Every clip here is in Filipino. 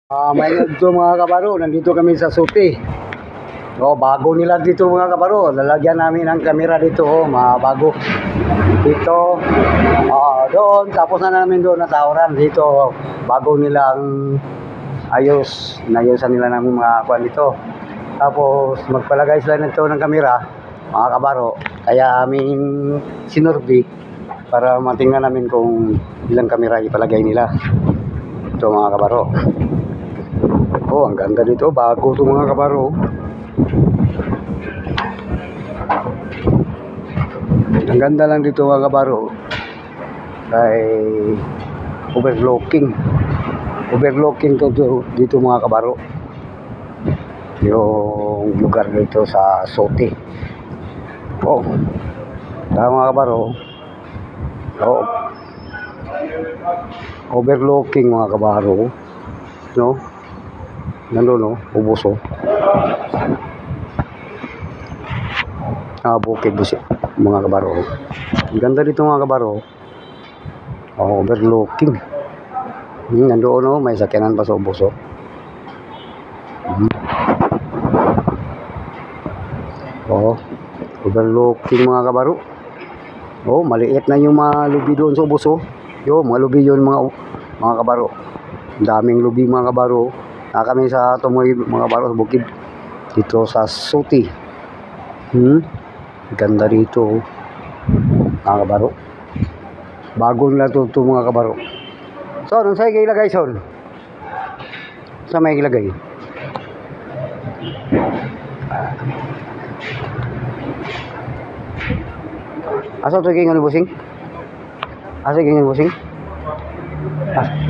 May ito mga kabaro, nandito kami sa Suti. Bago nila dito mga kabaro, lalagyan namin ng kamera dito, mga bago. Dito, doon, tapos na namin doon na tawaran dito. Bago nilang nayusan nila namin mga kuan dito. Tapos magpalagay sila nito ng kamera, mga kabaro. Kaya aming sinurbi para matingnan namin kung ilang kamera ipalagay nila. Ito mga kabaro. Ang ganda dito, bago ito mga kabaro. Ang ganda lang dito mga kabaro. Kay overlooking to dito mga kabaro. Yung lugar dito sa Suti. Mga kabaro. Overlooking mga kabaro. No? Nandun ubos bukid busi mga kabaro. Ang ganda dito mga kabaro. Overlooking. Nandoon may sakyanan pa sa ubos overlooking mga kabaro. Maliit na yung mga lubi doon sa ubos mga lubi yun mga kabaro. Daming lubi mga kabaro. Kami sa tumoy mga kabaro sa bukid dito sa Suti. Ganda dito mga kabaro. Bago nila ito mga kabaro. So, nung sa'yo ilagay son? Saan may ilagay? Asa ito gingan busing? Asa gingan busing?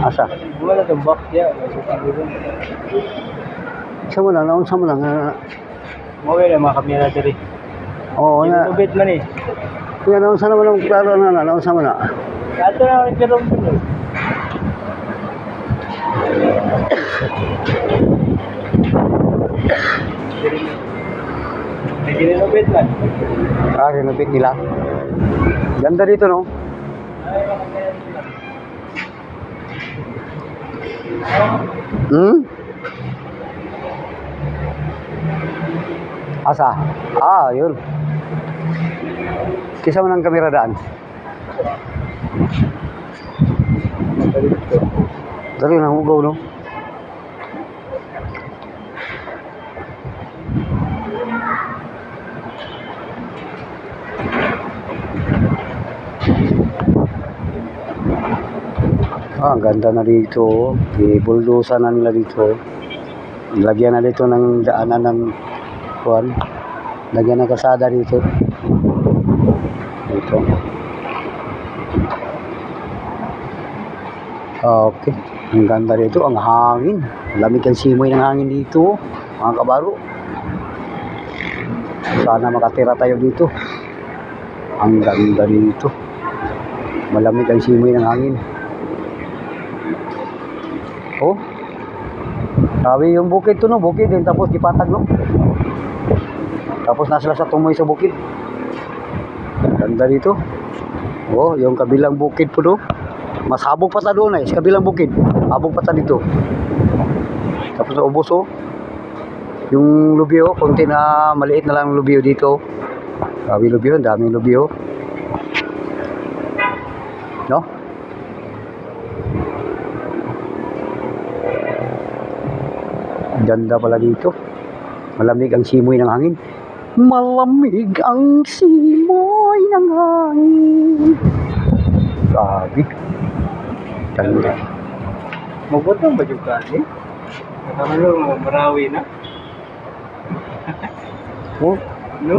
Asa? Wala itong box niya. Sama lang Mawala na mga kamera dito. nga. Lubit man Kaya naon sana man ang klaro naon sama na. Ito na rin pero may ginilubit man. Ginupit nila. Ganda dito no? Asa? Yun. Kisa mo ng kamera daan. Dali na hugaw no? Ang ganda na dito. Ibuldosa na nila dito. Lagyan na dito ng daanan ng kuwan. Lagyan ng kasada dito. Ito. Okay. Ang ganda dito. Ang hangin. Lamig ang simoy ng hangin dito. Mga kabaro. Sana makatira tayo dito. Ang ganda dito. Malamig ang simoy ng hangin. Sabi yung bukid to no, bukid din tapos ipatag no. Tapos nasa sa tumoy sa bukid. Ganda dito. Yung kabilang bukid po do. Mas habog pa ta doon sa kabilang bukid. Habog pa ta dito. Tapos naubos yung lubyo, konti na maliit na lang lubyo dito. Grabe lubyo, daming lubyo. No? Ganda pala dito. Malamig ang simoy ng hangin. Malamig ang simoy ng hangin. Grabe. Ganda. Mabutang ba yung kani? Nakamalo, marawi na. No?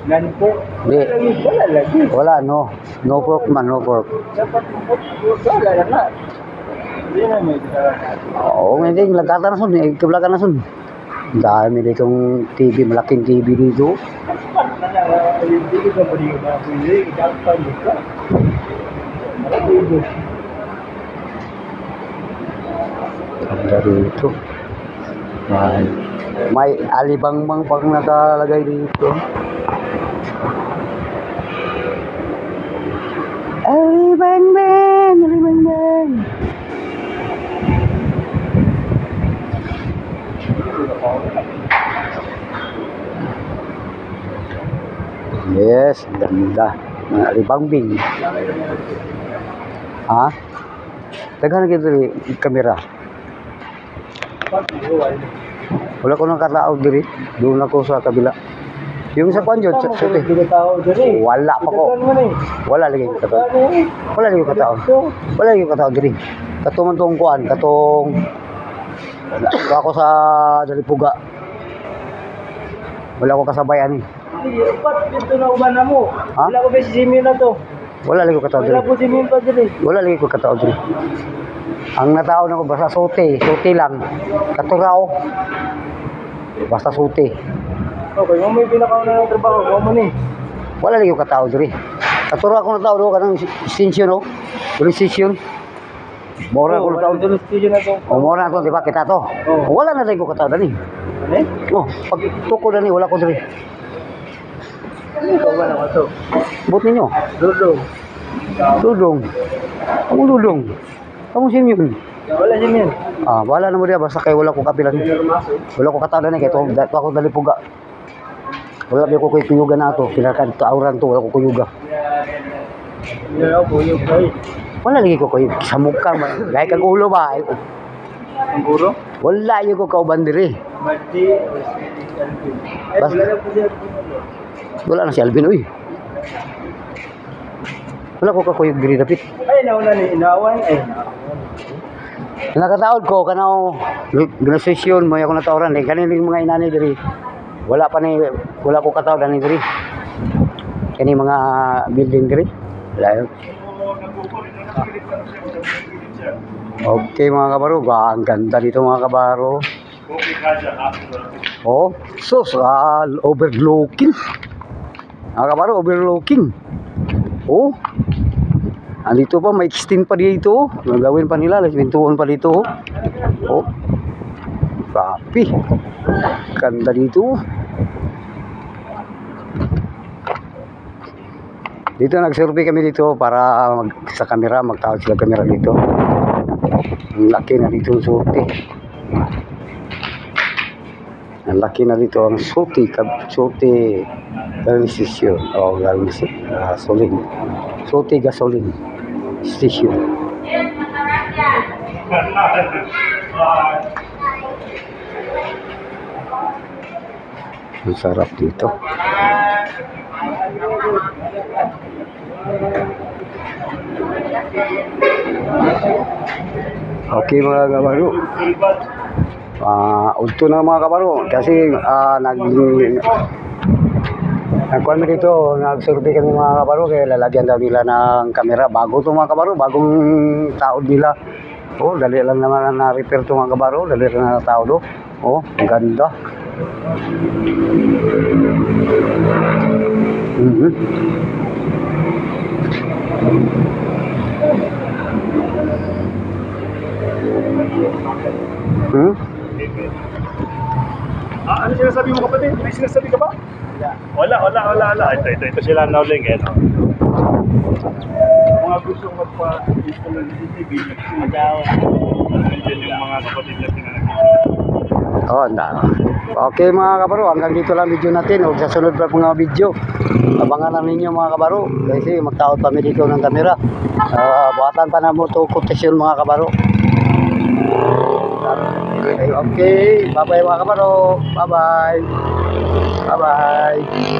Nan po. Wala lagi. Wala, no. No pork man, no pork. Dapat wala na. Hindi na may Hindi. Lagkata na sun. Kiblagan na sun. Dami ditong TV. Malaking TV dito. hindi ka pa rin na pwede. Ikakpan dito. Ganda dito. May alibang-bang pang nakalagay dito. Alibang-bang, alibang-bang. Yes, ganda. Alibambing. Ha? Daghan na diri kamera. Wala ko nang katao diri. Doon ako sa kabila. Yung sa kwanjo, suti. Wala pa ko. Wala lagi ko katao. Wala lagi ko katao. Wala lagi ko katao diri. Katong tong kuan, katong ako sa Dalipuga. Wala ko kasabayan ni. Ba't dito na uban na mo? Ha? Wala ko ba si Jimmy na to? Wala lagi ko katao diri. Wala po si Jimmy pa diri. Wala lagi ko katao diri. Ang natao na ko basta suti lang. Katurao. Basta suti. Okay, mo may pinakauna ng trabaho, mo ni. Wala lagi ko katao diri. Katurao ko na tao do kanang extension no. Precision. Mora ko na tao. Dito studio na to. O mora to di ba kita to. Oo. Wala na lagi ko katao dani. Ano? Oh, pag tuko dani wala ko diri. Ikaw ba na to? Bot ninyo. Dudong. Dudong. Ang dudong. Kamu simyon. Wala Jimmy. Ah, wala na mo diya basta kay wala ko kapilan. Wala ko katao dani kay to ako Dalipuga. Wala ba ko kuyuga na to. Pinakan to auran to wala ko kuyuga. Yeah, po yung kay. Wala lagi ko kuyug sa mukha man. Gay kag ulo ba? Ang guro? Wala yung ko kauban diri. Mati. Bas- Wala na po siya. Wala na si Alvin uy. Wala ko kakuyog diri dapit. Ay, nauna ni inawan. Ay, Nakataod ko kanao gnosisyon mo ako natawran eh kaning mga inani diri. Wala ko kataod ani diri. Kani mga building diri. Wala yun. Okay mga kabaro, ang ganda dito mga kabaro. Oh, sus, overlooking. Mga kabaro, overlooking. Oh, andito pa, may extend pa dito. Gagawin pa nila, pintuan pa dito. Oh, grabe. Ganda dito. Dito nag-survey kami dito para sa camera, magtawag sila camera dito. Ang laki na dito ang suti. Ang laki na dito ang suti, gasoline station. O, gasoline. Suti gasoline station. Ang sarap dito. Okay mga kabaro. Udto na mga kabaro kasi nagkuhan mo dito, nag-survey kami mga kabaro kaya lalagyan daw nila ng kamera bago to mga kabaro, bagong taod nila. Oh, dali lang naman na repair to mga kabaro, dali lang na tao do. Oh, ang ganda. Ano sinasabi mo kapatid? May sinasabi ka ba? Wala. Ito sila nauling eh. No? Mga gustong magpa-install ng CCTV, mag-awa. Nandiyan yung mga kapatid na pinanagin. Oh, okay mga kabaro, hanggang dito lang video natin. Huwag sa sunod pa mga video. Abangan na ninyo mga kabaro. Kasi magtaot pa kami dito ng kamera. Buhatan pa na mo ito kontesyon mga kabaro. Okay, bye bye mga kabaro. Bye bye. Bye bye.